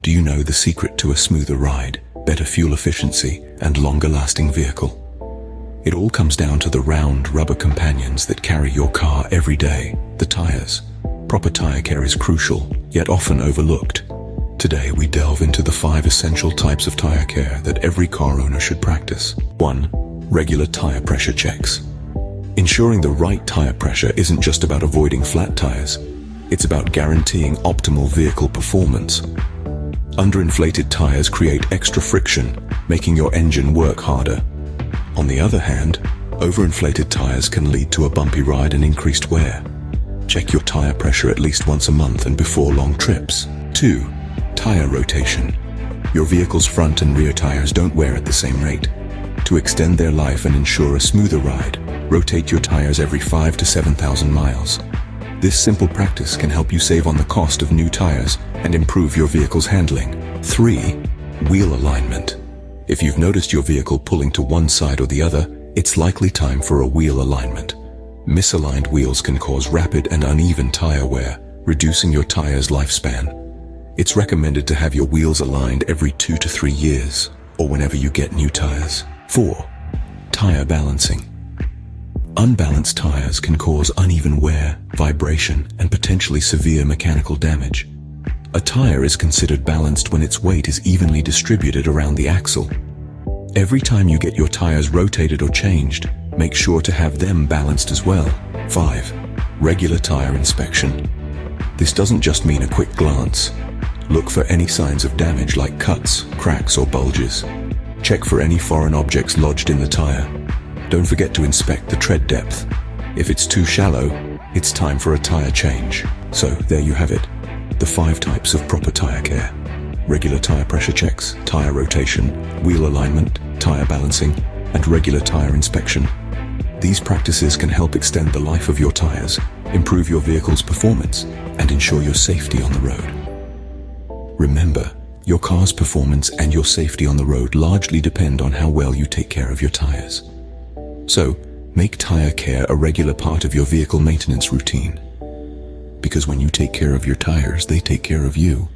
Do you know the secret to a smoother ride, better fuel efficiency, and longer-lasting vehicle? It all comes down to the round rubber companions that carry your car every day, the tires. Proper tire care is crucial, yet often overlooked. Today we delve into the 5 essential types of tire care that every car owner should practice. 1. Regular tire pressure checks. Ensuring the right tire pressure isn't just about avoiding flat tires. It's about guaranteeing optimal vehicle performance. Underinflated tires create extra friction, making your engine work harder. On the other hand, overinflated tires can lead to a bumpy ride and increased wear. Check your tire pressure at least once a month and before long trips. 2. Tire rotation. Your vehicle's front and rear tires don't wear at the same rate. To extend their life and ensure a smoother ride, rotate your tires every 5,000 to 7,000 miles. This simple practice can help you save on the cost of new tires and improve your vehicle's handling. 3. Wheel alignment. If you've noticed your vehicle pulling to one side or the other, it's likely time for a wheel alignment. Misaligned wheels can cause rapid and uneven tire wear, reducing your tire's lifespan. It's recommended to have your wheels aligned every 2 to 3 years, or whenever you get new tires. 4. Tire balancing. Unbalanced tires can cause uneven wear, vibration, and potentially severe mechanical damage. A tire is considered balanced when its weight is evenly distributed around the axle. Every time you get your tires rotated or changed, make sure to have them balanced as well. 5. Regular tire inspection. This doesn't just mean a quick glance. Look for any signs of damage like cuts, cracks, or bulges. Check for any foreign objects lodged in the tire. Don't forget to inspect the tread depth. If it's too shallow, it's time for a tire change. So there you have it. The 5 types of proper tire care. Regular tire pressure checks, tire rotation, wheel alignment, tire balancing, and regular tire inspection. These practices can help extend the life of your tires, improve your vehicle's performance, and ensure your safety on the road. Remember, your car's performance and your safety on the road largely depend on how well you take care of your tires. So, make tire care a regular part of your vehicle maintenance routine. Because when you take care of your tires, they take care of you.